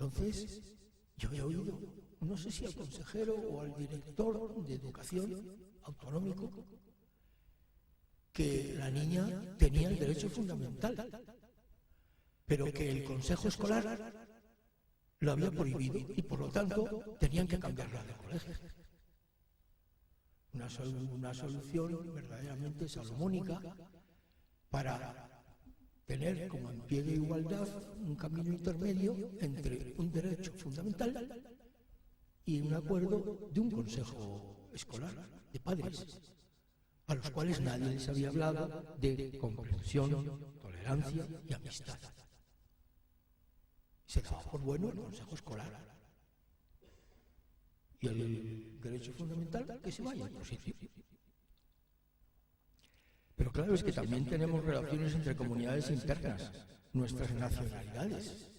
Entonces, yo he oído, no sé si al consejero o al director de educación autonómico, que la niña tenía el derecho fundamental, pero que el consejo escolar lo había prohibido y por lo tanto tenían que cambiarla de colegio. Una solución verdaderamente salomónica para tener como en pie de igualdad un camino intermedio entre un derecho fundamental y un acuerdo de un consejo escolar de padres, a los cuales nadie les había hablado de comprensión, tolerancia y amistad. Se daba por bueno el consejo escolar. Y el derecho fundamental, que se vaya a otro sitio. Pero claro, es que también tenemos relaciones entre comunidades internas, nuestras nacionalidades.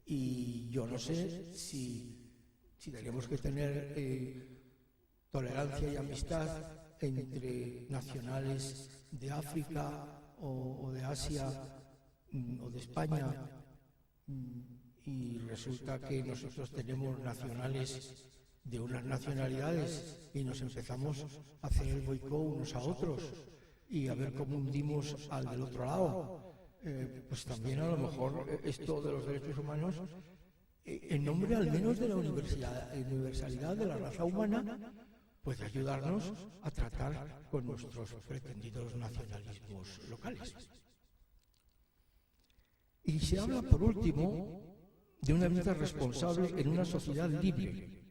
Y yo no sé si tenemos que tener tolerancia y amistad entre nacionales de África o de Asia o de España, y resulta que nosotros tenemos nacionales de unas nacionalidades y nos empezamos a hacer el boicot unos a otros y a ver cómo hundimos al del otro lado. Pues también a lo mejor esto de los derechos humanos, en nombre al menos de la universalidad de la raza humana, puede ayudarnos a tratar con nuestros pretendidos nacionalismos locales. Y se habla, por último, de una vida responsable en una sociedad libre.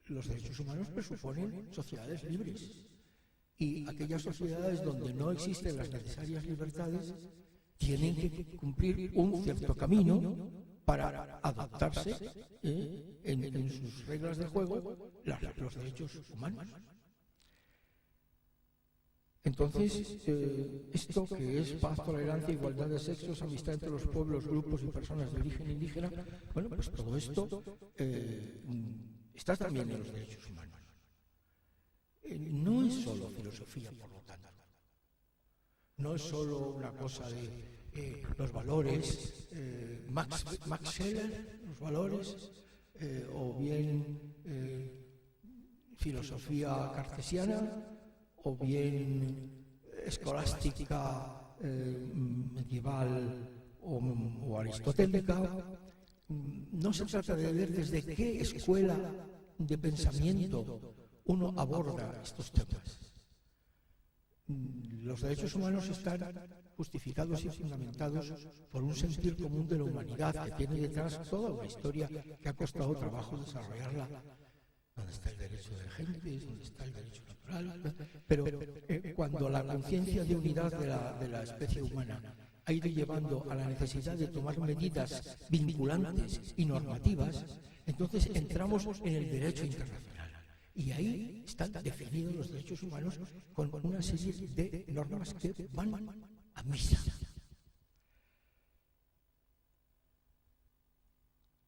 Los derechos humanos presuponen sociedades libres. Y aquellas sociedades donde no existen las necesarias libertades tienen que cumplir un cierto camino para adaptarse en sus reglas de juego los derechos humanos. Entonces, esto que es paz, tolerancia, igualdad de sexos, amistad entre los pueblos, grupos y personas de origen indígena, bueno, pues todo esto está también en los derechos humanos. No es solo filosofía, por lo tanto. No es solo una cosa de los valores, Max Scheler, los valores, o bien filosofía cartesiana, o bien escolástica medieval o aristotélica. No se trata de ver desde qué escuela de pensamiento uno aborda estos temas. Los derechos humanos están justificados y fundamentados por un sentir común de la humanidad que tiene detrás toda una historia que ha costado trabajo desarrollarla. ¿Dónde está el derecho de gentes? ¿Dónde está el derecho natural? Pero cuando la conciencia de unidad de la especie humana ha ido llevando a la necesidad de tomar medidas vinculantes y normativas, entonces entramos en el derecho internacional. Y ahí están definidos los derechos humanos con una serie de normas que van a misa.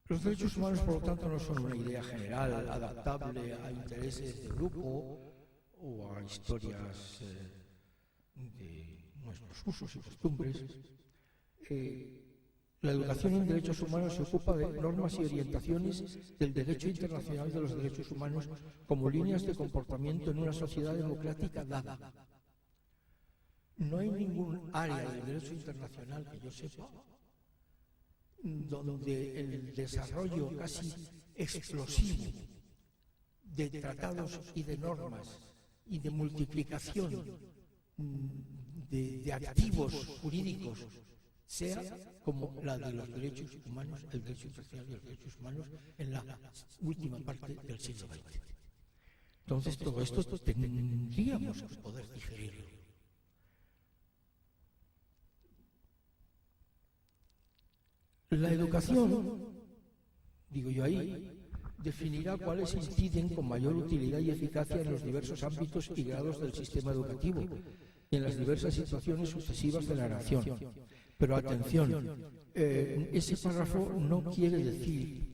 Los derechos humanos, por lo tanto, no son una idea general, adaptable a intereses de grupo o a historias de nuestros usos y costumbres. La educación en derechos humanos se ocupa de normas y orientaciones del derecho internacional de los derechos humanos como líneas de comportamiento en una sociedad democrática dada. No hay ningún área del derecho internacional que yo sepa donde el desarrollo casi explosivo de tratados y de normas y de multiplicación de activos jurídicos sea como la de los derechos humanos, el derecho internacional de los derechos humanos en la última parte del siglo XX. Entonces todo esto tendríamos que poder digerirlo. La educación, digo yo ahí, definirá cuáles inciden con mayor utilidad y eficacia en los diversos ámbitos y grados del sistema educativo y en las diversas situaciones sucesivas de la nación. Pero atención, ese párrafo no quiere decir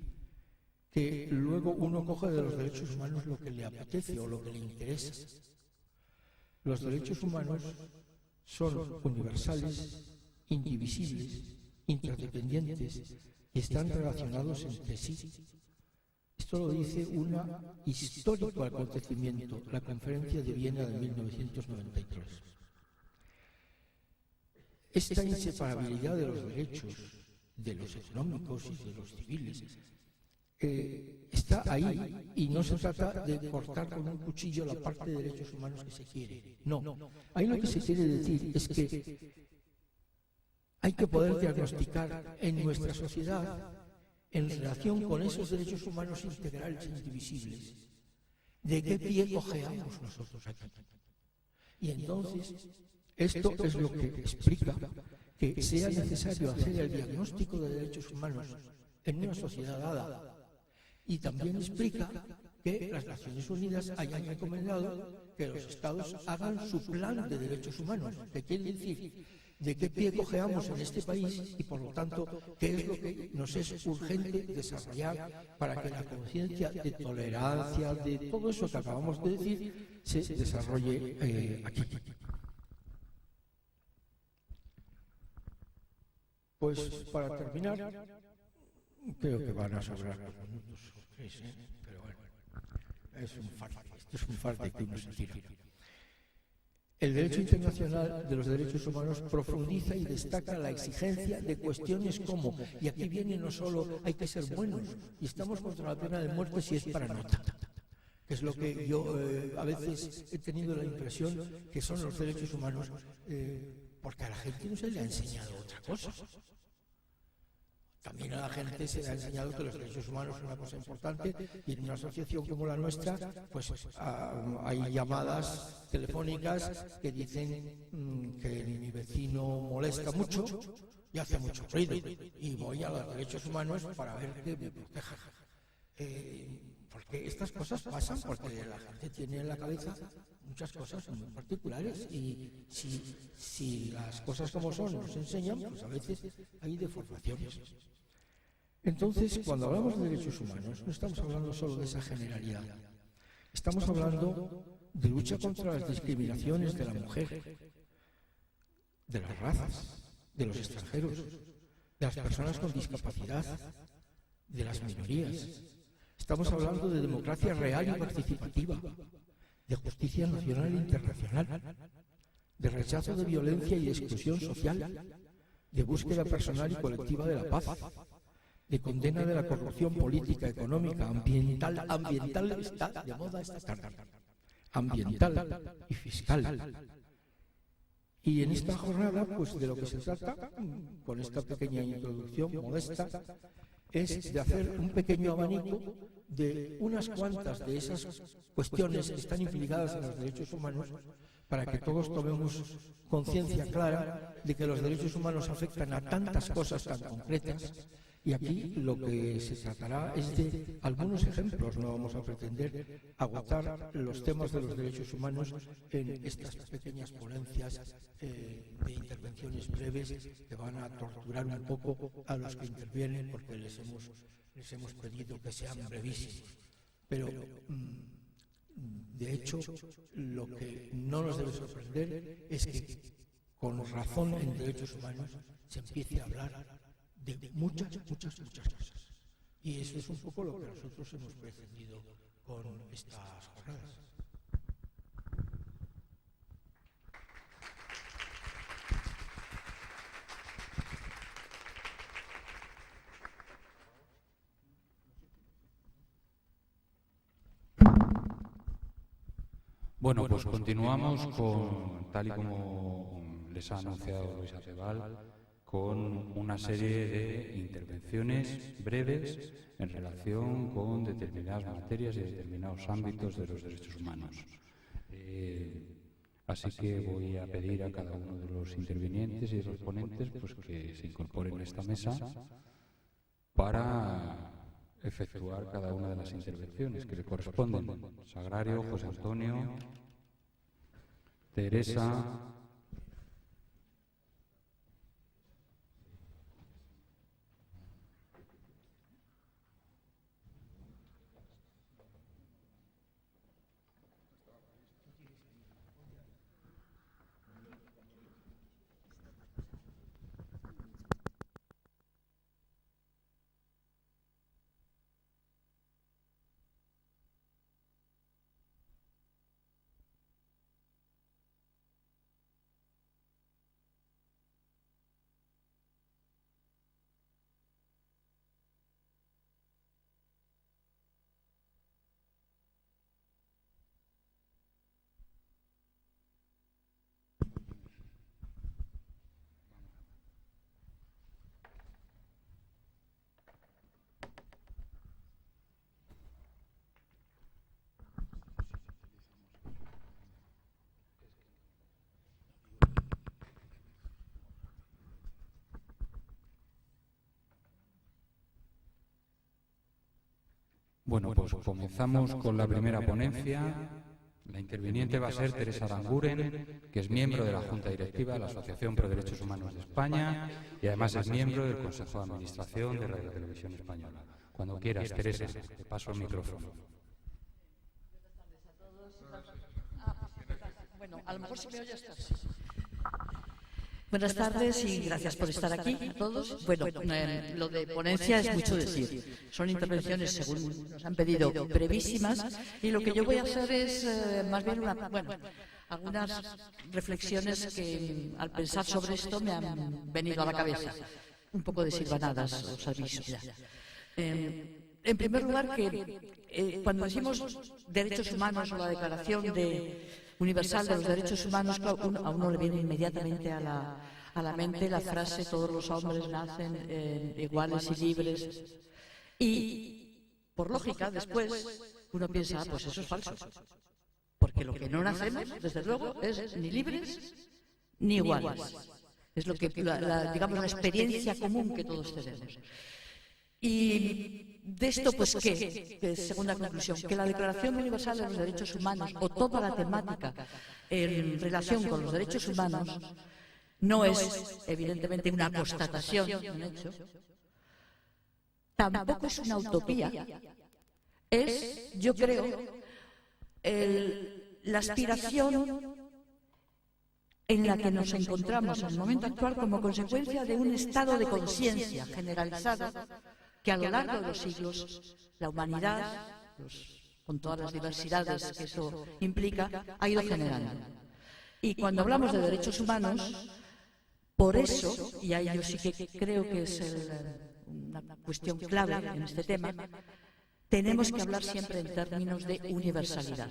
que luego uno coja de los derechos humanos lo que le apetece o lo que le interesa. Los derechos humanos son universales, indivisibles, interdependientes y están relacionados entre sí. Esto lo dice un histórico acontecimiento, la Conferencia de Viena de 1993. Esta inseparabilidad de los derechos, de los económicos y de los civiles, está ahí, y no se trata de cortar con un cuchillo la parte de derechos humanos que se quiere. No, ahí lo que se quiere decir es que hay que poder diagnosticar en nuestra sociedad, en relación con esos derechos humanos integrales e indivisibles, de qué pie cojeamos nosotros aquí. Y entonces, esto es lo que explica que sea necesario hacer el diagnóstico de derechos humanos en una sociedad dada. Y también explica que las Naciones Unidas hayan recomendado que los Estados hagan su plan de derechos humanos, que quiere decir de qué pie cojeamos en este país y, por lo tanto, qué es lo que nos es urgente desarrollar para que la conciencia de tolerancia, de todo eso que acabamos de decir, se desarrolle aquí. Pues para terminar, creo que van a sobrar 2 minutos o 3, pero bueno, esto es un farde que uno se tira. El derecho internacional de los derechos humanos profundiza y destaca la exigencia de cuestiones como, y aquí viene no solo hay que ser buenos, y estamos contra la pena de muerte si es para nota, que es lo que yo a veces he tenido la impresión que son los derechos humanos, porque a la gente no se le ha enseñado otra cosa. También a la gente se le ha enseñado que los derechos humanos son una cosa importante, y en una asociación como la nuestra, pues hay llamadas telefónicas que dicen que mi vecino molesta mucho y hace mucho ruido, y voy a los derechos humanos para ver que me proteja. Porque estas cosas pasan porque la gente tiene en la cabeza muchas cosas muy particulares, y si las cosas como son nos enseñan, pues a veces hay deformaciones. Entonces, cuando hablamos de derechos humanos, no estamos hablando solo de esa generalidad. Estamos hablando de lucha contra las discriminaciones de la mujer, de las razas, de los extranjeros, de las personas con discapacidad, de las minorías. Estamos hablando de democracia real y participativa, de justicia nacional e internacional, de rechazo de violencia y de exclusión social, de búsqueda personal y colectiva de la paz, de condena de la corrupción política, económica, ambiental. Ambiental está de moda esta tarde. Ambiental y fiscal. Y en esta jornada, pues de lo que se trata, con esta pequeña introducción modesta, es de hacer un pequeño abanico de unas cuantas de esas cuestiones que están implicadas en los derechos humanos, para que todos tomemos conciencia clara de que los derechos humanos afectan a tantas cosas tan concretas. Y aquí lo que se tratará es de algunos ejemplos. No vamos a pretender agotar los temas de los derechos humanos en estas pequeñas ponencias de intervenciones breves que van a torturar un poco a los que intervienen, porque les hemos pedido que sean brevísimos. Pero, de hecho, lo que no nos debe sorprender es que, con razón en derechos humanos, se empiece a hablar de muchas cosas. Y eso es un poco lo que nosotros hemos pretendido con estas jornadas. Bueno, pues continuamos con, tal y como les ha anunciado Luis Acebal, con una serie de intervenciones breves en relación con determinadas materias y determinados ámbitos de los derechos humanos. Así que voy a pedir a cada uno de los intervinientes y de los ponentes pues, que se incorporen a esta mesa para efectuar cada una de las intervenciones que le corresponden. Sagrario, José Antonio, Teresa, Bueno, pues comenzamos con la primera ponencia. La interviniente va a ser Teresa Aranguren, que es miembro de la Junta Directiva de la Asociación Pro Derechos Humanos de España y además es miembro del Consejo de Administración de Radio Televisión Española. Cuando quieras, Teresa, te paso el micrófono. Bueno, a lo mejor si me oyes. Buenas tardes y gracias por estar aquí a todos. Bueno, lo de ponencia es mucho decir. Son intervenciones, según nos han pedido, brevísimas, y lo que yo voy a hacer es más bien algunas reflexiones que al pensar sobre esto me han venido a la cabeza. Un poco de silvanadas, os aviso ya. En primer lugar, que cuando decimos derechos humanos o la Declaración Universal de los Derechos Humanos, a uno le viene inmediatamente a la mente la frase todos los hombres nacen iguales y libres. Y, por lógica, después uno piensa, pues eso es falso. Porque lo que no nacemos, desde luego, es ni libres ni iguales. Es lo que, digamos, la experiencia común que todos tenemos. Y de esto, pues, ¿qué? Segunda conclusión, que la Declaración Universal de los Derechos Humanos o toda la temática en relación con los derechos humanos no es, evidentemente, una constatación, un hecho, tampoco es una utopía, es, yo creo, la aspiración en la que nos encontramos en el momento actual como consecuencia de un estado de conciencia generalizado que a lo largo de los siglos la humanidad, con todas las diversidades que eso implica, ha ido generando. Y cuando hablamos de derechos humanos, por eso, y ahí yo sí que creo que es una cuestión clave en este tema, tenemos que hablar siempre en términos de universalidad.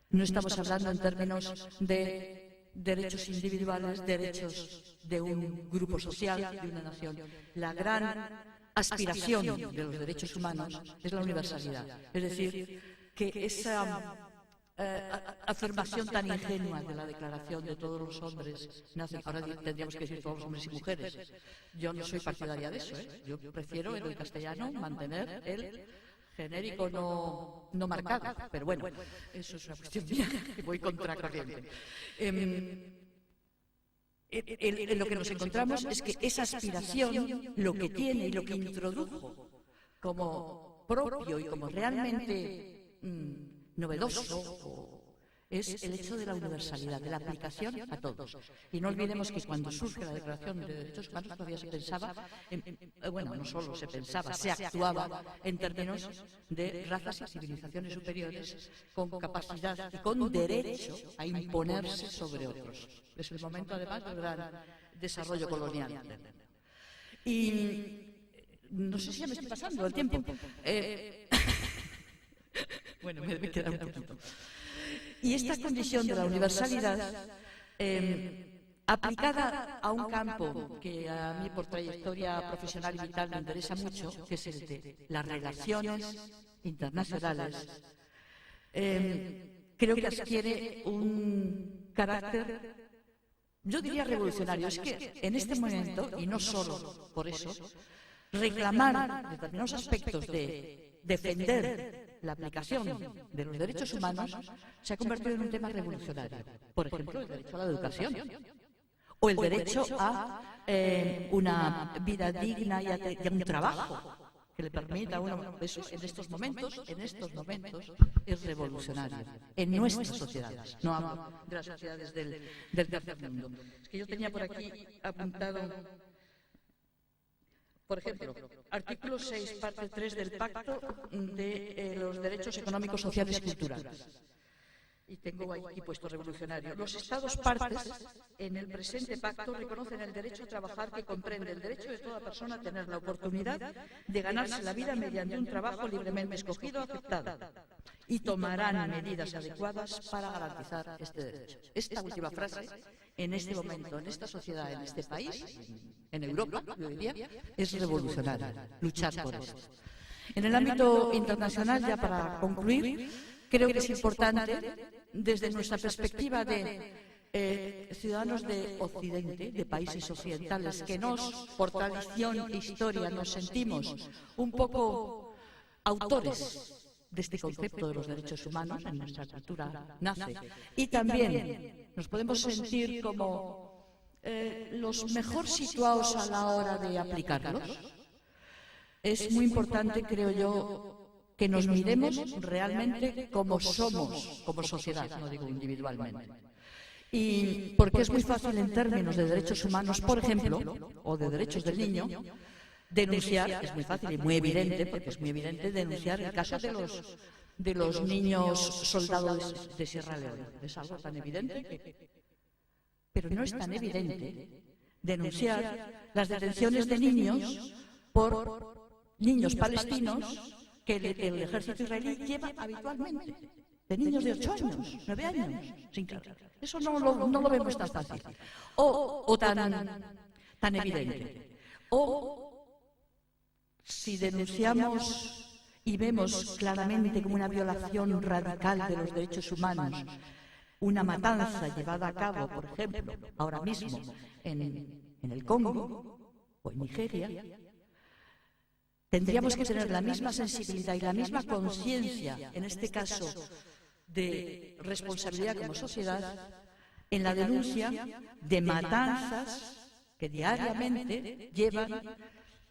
No estamos hablando en términos de derechos individuales, derechos de un grupo social, de una nación. La gran aspiración de los derechos humanos es la universalidad. Es decir, que esa afirmación tan ingenua de la Declaración de todos los hombres nacen, ahora tendríamos que decir todos los hombres y mujeres. Yo no soy partidaria de eso, Yo prefiero en el castellano mantener el genérico no marcado, pero bueno, eso es una cuestión mía que voy contracorriente. Lo que nos encontramos es que esa aspiración, lo que tiene y lo que introdujo como propio y como realmente novedoso es el hecho de la universalidad, de la aplicación a todos. Y no olvidemos que cuando surge la Declaración de Derechos Humanos todavía se pensaba, bueno, no solo se pensaba, se actuaba en términos de razas y civilizaciones superiores con capacidad y con derecho a imponerse sobre otros. Es el momento, además, del gran desarrollo colonial. Y no sé si ya me estoy pasando el tiempo. Bueno, me debe quedar un poquito. Y esta condición de la universalidad, aplicada a un campo que a mí por trayectoria profesional y vital me interesa mucho, que es el de las relaciones internacionales, creo que adquiere un carácter, yo diría revolucionario. Es que en este momento, y no solo por eso, reclamar determinados aspectos de defender la aplicación de los derechos humanos se ha convertido en un tema revolucionario. Por ejemplo, el derecho a la educación o el derecho a una vida digna y a un trabajo que le permita a uno. Eso en estos momentos es revolucionario en nuestras sociedades. No hablo de las sociedades del tercer mundo. Es que yo tenía por aquí apuntado, por ejemplo, artículo 6, parte 3 del Pacto de los Derechos Económicos, Sociales y Culturales. Y tengo aquí puesto revolucionario. Los Estados partes en el presente pacto reconocen el derecho a trabajar, que comprende el derecho de toda persona a tener la oportunidad de ganarse la vida mediante un trabajo libremente escogido o aceptado, y tomarán medidas adecuadas para garantizar este derecho. Esta última frase, en este momento, en esta sociedad, en este país, en Europa, yo diría, es revolucionaria, luchar por esto. En el ámbito internacional, ya para concluir, creo que es importante, desde nuestra perspectiva de ciudadanos de Occidente, de países occidentales, que por tradición e historia nos sentimos un poco autores de este concepto de los derechos humanos en nuestra cultura nace. Y también nos podemos sentir como los mejor situados a la hora de aplicarlos. Es muy importante, creo yo, que nos miremos realmente como somos, como sociedad, no digo individualmente. Y porque es muy fácil en términos de derechos humanos, por ejemplo, o de derechos del niño, denunciar, es muy fácil y muy evidente, porque es muy evidente denunciar el caso de los niños soldados de Sierra Leona. Es algo tan evidente pero no es tan evidente denunciar las detenciones de niños por niños palestinos que el ejército israelí lleva habitualmente, de niños de 8 años, 9 años, sin cargar. Eso no lo vemos tan fácil, o tan evidente. O si denunciamos y vemos claramente como una violación radical de los derechos humanos, una matanza llevada a cabo, por ejemplo, ahora mismo en el Congo o en Nigeria, tendríamos que tener la misma sensibilidad y la misma conciencia, en este caso, de responsabilidad como sociedad, en la denuncia de matanzas que diariamente llevan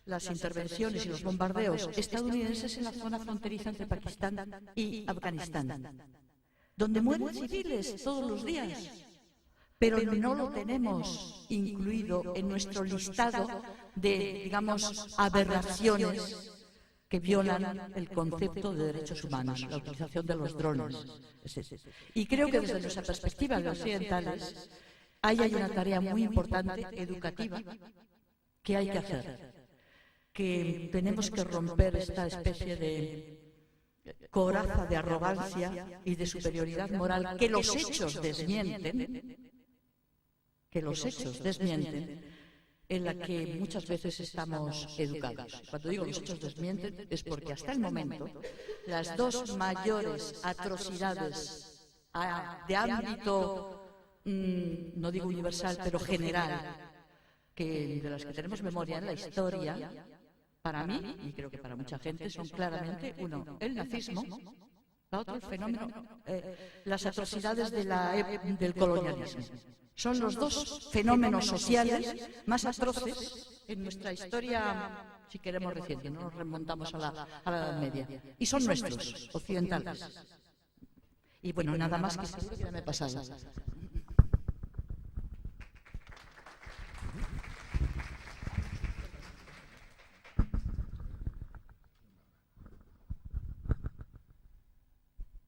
las intervenciones y los bombardeos estadounidenses en la zona fronteriza entre Pakistán y Afganistán, donde mueren civiles todos los días, pero no lo tenemos incluido en nuestro listado de, digamos, aberraciones que violan el concepto de derechos humanos, la utilización de los drones. Y creo que desde nuestra perspectiva de occidentales hay una tarea muy importante, educativa, que hay que hacer, que tenemos que romper esta especie de coraza de arrogancia y de superioridad moral que los hechos desmienten, en la que muchas veces estamos educados. Cuando digo los hechos desmienten es porque hasta el momento las dos mayores atrocidades de ámbito, no digo universal, pero general, de las que tenemos memoria en la historia, para mí, y creo que para mucha gente, son claramente, uno, el nazismo, la otra, el fenómeno, las atrocidades del colonialismo. Son los dos fenómenos sociales más atroces en nuestra historia, si queremos reciente, no nos remontamos a la Edad Media. Y son nuestros, occidentales. Y bueno, nada más que seguro que ya me he pasado.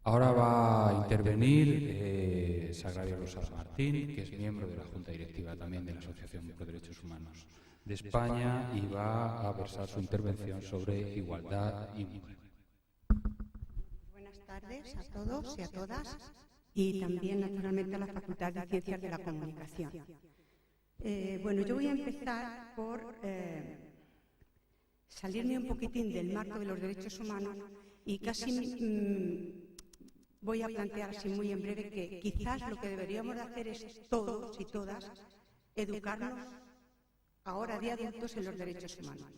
Ahora va a intervenir Sagrario Rosado Martín, que es miembro de la Junta Directiva también de la Asociación por Derechos Humanos de España, y va a versar su intervención sobre igualdad y mujer. Buenas tardes a todos y a todas, y también naturalmente a la Facultad de Ciencias de la Comunicación. Bueno, yo voy a empezar por salirme un poquitín del marco de los derechos humanos y casi voy a plantear así muy en breve que quizás lo que deberíamos de hacer es todos y todas educarnos ahora de adultos en los derechos humanos,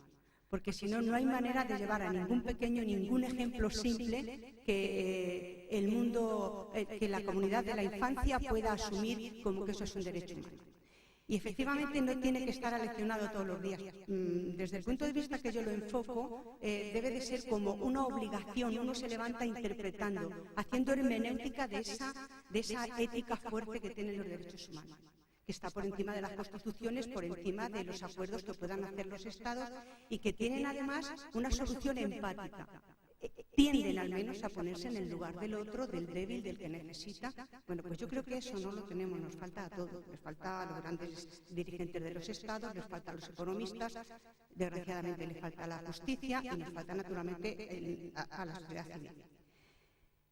porque si no, no hay manera de llevar a ningún pequeño, ningún ejemplo simple que el mundo, que la comunidad de la infancia pueda asumir como que eso es un derecho humano. Y efectivamente no tiene que estar aleccionado todos los días. Desde el punto de vista que yo lo enfoco, debe de ser como una obligación. Uno se levanta interpretando, haciendo hermenéutica de esa ética fuerte que tienen los derechos humanos, que está por encima de las constituciones, por encima de los acuerdos que puedan hacer los Estados y que tienen además una solución empática. Tienden al menos a ponerse en el lugar del otro, del débil, del que necesita. Bueno, pues yo creo que eso no lo tenemos, nos falta a todos, les falta a los grandes dirigentes de los Estados, les falta a los economistas, desgraciadamente les falta a la justicia y nos falta naturalmente a la sociedad civil.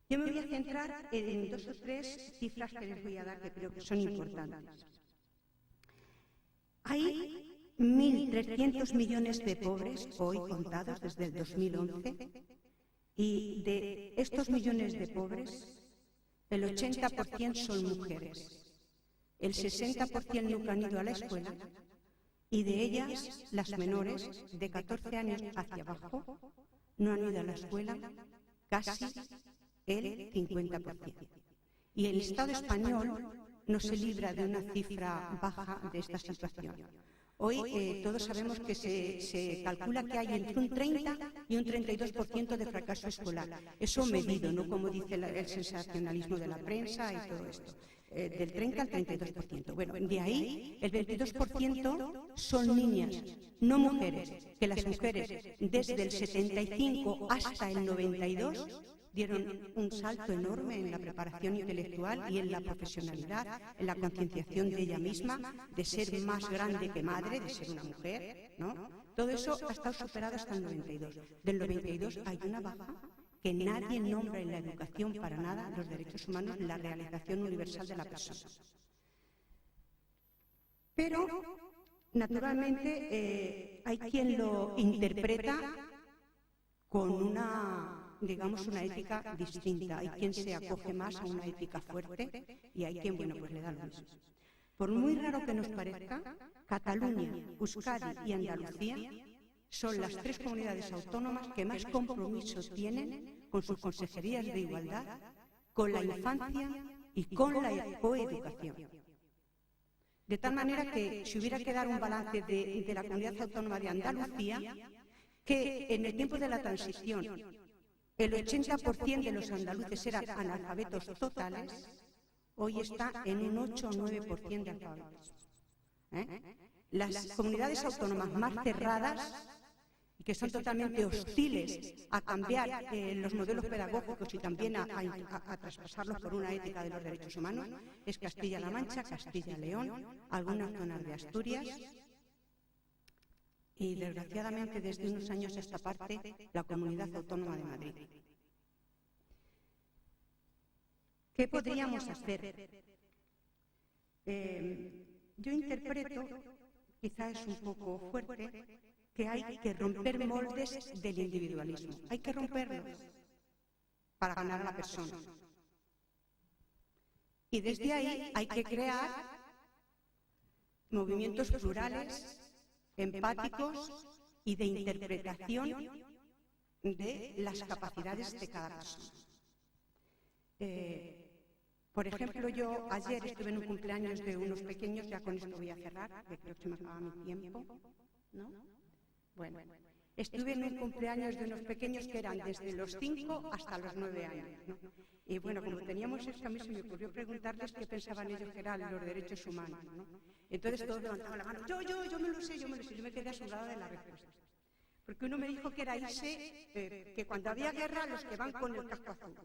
Yo me voy a centrar en 2 o 3 cifras que les voy a dar que creo que son importantes. Hay 1.300 millones de pobres hoy contados desde el 2011. Y de estos millones de pobres, el 80% son mujeres, el 60% nunca han ido a la escuela y de ellas, las menores, de 14 años hacia abajo, no han ido a la escuela casi el 50%. Y el Estado español no se libra de una cifra baja de esta situación. Hoy todos sabemos que se calcula que hay entre un 30 y un 32% de fracaso escolar. Eso medido, no como dice el sensacionalismo de la prensa y todo esto. Del 30 al 32%. Bueno, de ahí el 22% son niñas, no mujeres, que las mujeres desde el 75 hasta el 92 dieron un salto enorme en la preparación intelectual y en la profesionalidad, en la concienciación de ella misma, de ser más grande que madre, de ser una mujer, ¿no? Todo eso ha estado superado hasta el 92. Del 92 hay una baja que nadie nombra en la educación para nada, los derechos humanos, la realización universal de la persona. Pero, naturalmente, hay quien lo interpreta con una, digamos, una ética distinta. Hay quien se acoge más a una ética fuerte y hay quien, bueno, pues le da lo mismo. Por muy raro que nos parezca, Cataluña, Euskadi y Andalucía son las 3 comunidades autónomas que más compromiso tienen con sus consejerías de igualdad, con la infancia y con la coeducación. De tal manera que si hubiera que dar un balance de la comunidad autónoma de Andalucía, que en el tiempo de la transición el 80% de los andaluces eran analfabetos totales, hoy está en un 8 o 9% de analfabetos. Las comunidades autónomas más cerradas y que son totalmente hostiles a cambiar los modelos pedagógicos y también a traspasarlos por una ética de los derechos humanos, es Castilla-La Mancha, Castilla-León, algunas zonas de Asturias y, desgraciadamente, desde unos años a esta parte, la Comunidad Autónoma de Madrid. ¿Qué podríamos hacer? Yo interpreto, quizá es un poco fuerte, que hay que romper moldes del individualismo. Hay que romperlos para ganar a la persona. Y desde ahí hay que crear movimientos plurales, empáticos y de interpretación de las capacidades de cada persona. Por ejemplo, yo ayer estuve en un cumpleaños de unos pequeños, ya con esto voy a cerrar, que creo que se me acaba mi tiempo, ¿no? Bueno, estuve en un cumpleaños de unos pequeños que eran desde los 5 hasta los 9 años, ¿no? Y bueno, como teníamos esto, a mí se me ocurrió preguntarles qué pensaban ellos que eran los derechos humanos, ¿no? Entonces todos levantaban la mano, yo me lo sé, yo me quedé asombrada de la respuesta. Porque uno me dijo que era irse, que cuando había guerra los que van con el casco azul,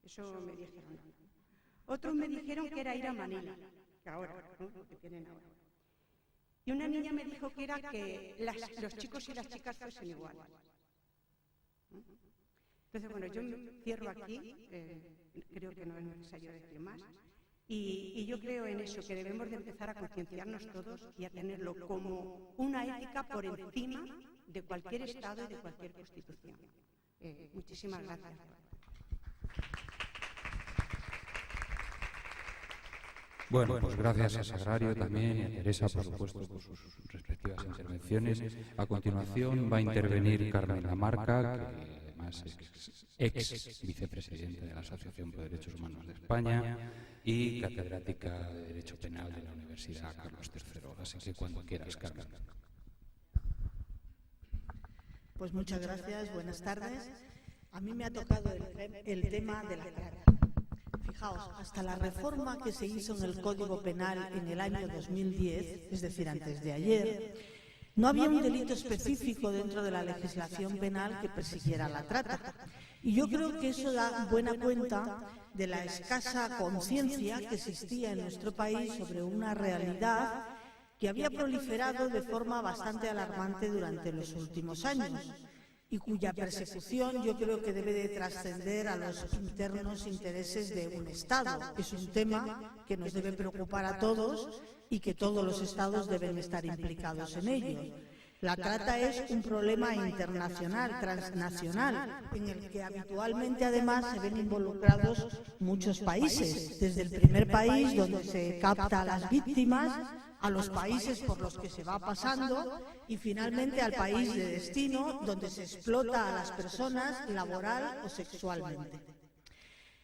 eso me dijeron. Otros me dijeron que era ir a Manila, que ahora, ¿no? Que tienen ahora. Y una niña me dijo que era que los chicos y las chicas fuesen iguales. Entonces, bueno, yo cierro aquí, creo que no es necesario decir más, y yo creo en eso, que debemos de empezar a concienciarnos todos y a tenerlo como una ética por encima de cualquier Estado y de cualquier Constitución. Muchísimas gracias. Bueno, pues gracias a Sagrario también y a Teresa, por supuesto, por sus respectivas intervenciones. A continuación va a intervenir Carmen Lamarca, que además es ex vicepresidenta de la Asociación por Derechos Humanos de España y catedrática de Derecho Penal de la Universidad Carlos III. Así que cuando quieras, Carmen. Pues muchas gracias, buenas tardes. A mí me ha tocado el tema de la trata. Fijaos, hasta la reforma que se hizo en el Código Penal en el año 2010, es decir, antes de ayer, no había un delito específico dentro de la legislación penal que persiguiera la trata. Y yo creo que eso da buena cuenta de la escasa conciencia que existía en nuestro país sobre una realidad que había proliferado de forma bastante alarmante durante los últimos años y cuya persecución yo creo que debe de trascender a los internos intereses de un Estado. Es un tema que nos debe preocupar a todos y que todos los Estados deben estar implicados en ello. La trata es un problema internacional, transnacional, en el que habitualmente además se ven involucrados muchos países, desde el primer país donde se capta a las víctimas a los países por los que se va pasando y finalmente al país de destino donde se explota a las personas laboral o sexualmente.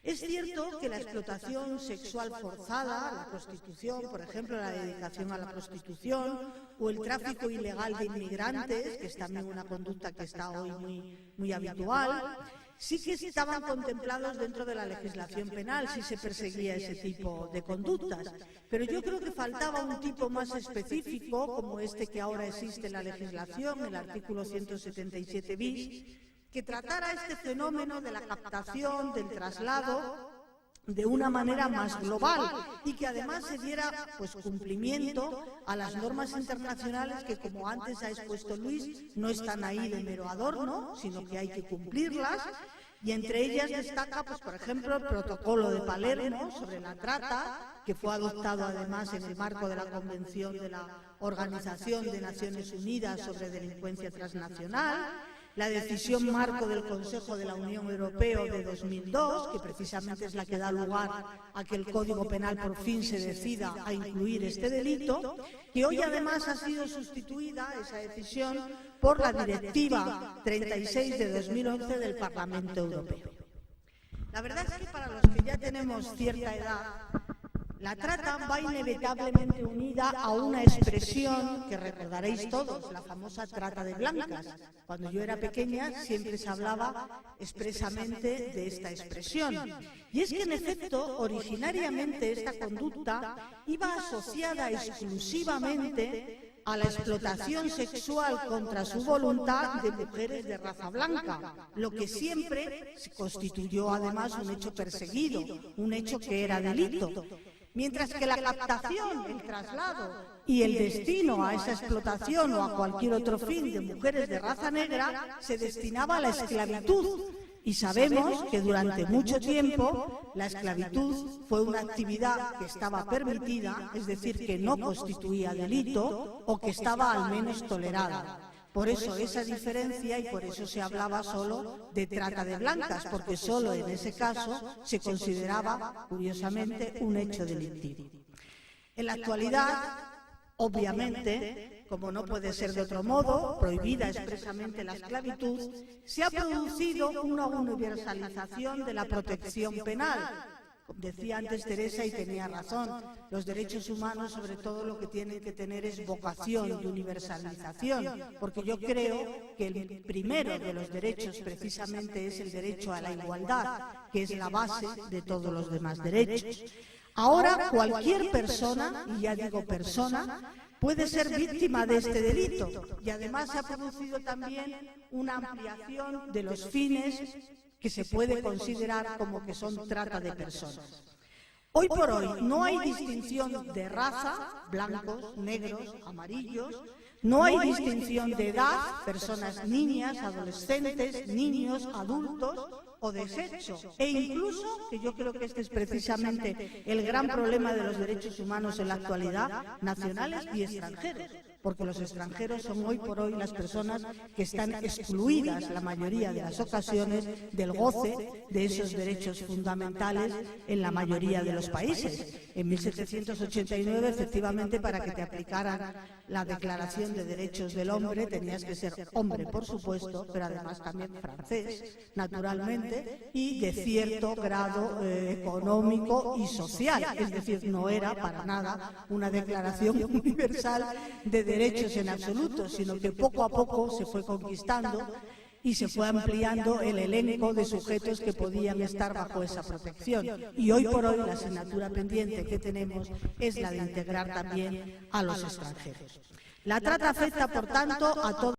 Es cierto que la explotación sexual forzada, la prostitución, por ejemplo, la dedicación a la prostitución o el tráfico ilegal de inmigrantes, que es también una conducta que está hoy muy habitual, sí que estaban contemplados dentro de la legislación penal, si se perseguía ese tipo de conductas. Pero yo creo que faltaba un tipo más específico, como este que ahora existe en la legislación, el artículo 177 bis, que tratara este fenómeno de la captación, del traslado, de una manera más global y que además se diera cumplimiento a las normas internacionales que, como antes ha expuesto Luis, no están ahí de mero adorno, sino que hay que cumplirlas. Y entre ellas destaca, por ejemplo, el Protocolo de Palermo sobre la trata, que fue adoptado además en el marco de la Convención de la Organización de Naciones Unidas sobre Delincuencia Transnacional, la decisión marco del Consejo de la Unión Europea de 2002, que precisamente es la que da lugar a que el Código Penal por fin se decida a incluir este delito, que hoy además ha sido sustituida, esa decisión, por la Directiva 36 de 2011 del Parlamento Europeo. La verdad es que para los que ya tenemos cierta edad, la trata va inevitablemente unida a una expresión que recordaréis todos, la famosa trata de blancas. Cuando yo era pequeña siempre se hablaba expresamente de esta expresión. Y es que en efecto, originariamente esta conducta iba asociada exclusivamente a la explotación sexual contra su voluntad de mujeres de raza blanca, lo que siempre constituyó además un hecho perseguido, un hecho que era delito. Mientras que la captación, el traslado y el destino a esa explotación o a cualquier otro fin de mujeres de raza negra se destinaba a la esclavitud. Y sabemos que durante mucho tiempo la esclavitud fue una actividad que estaba permitida, es decir, que no constituía delito o que estaba al menos tolerada. Por eso esa diferencia y por eso se hablaba solo de trata de blancas, porque solo en ese caso se consideraba, curiosamente, un hecho delictivo. En la actualidad, obviamente, como no puede ser de otro modo, prohibida expresamente la esclavitud, se ha producido una universalización de la protección penal. Decía antes Teresa y tenía razón, los derechos humanos sobre todo lo que tienen que tener es vocación de universalización, porque yo creo que el primero de los derechos precisamente es el derecho a la igualdad, que es la base de todos los demás derechos. Ahora cualquier persona, y ya digo persona, puede ser víctima de este delito y además se ha producido también una ampliación de los fines que se puede considerar como que son trata de personas. Hoy por hoy no hay distinción de raza, blancos, negros, amarillos, no hay distinción de edad, personas niñas, adolescentes, niños, adultos o de sexo. E incluso, que yo creo que este es precisamente el gran problema de los derechos humanos en la actualidad, nacionales y extranjeros. Porque los extranjeros son hoy por hoy las personas que están excluidas, la mayoría de las ocasiones, del goce de esos derechos fundamentales en la mayoría de los países. En 1789, efectivamente, para que te aplicaran la Declaración de Derechos del Hombre, tenías que ser hombre, por supuesto, pero además también francés, naturalmente, y de cierto grado económico y social. Es decir, no era para nada una declaración universal de derechos en absoluto, sino que poco a poco se fue conquistando y se fue ampliando el elenco de sujetos que podían estar bajo esa protección. Y hoy por hoy la asignatura pendiente que tenemos es la de integrar también a los extranjeros. La trata afecta, por tanto, a todos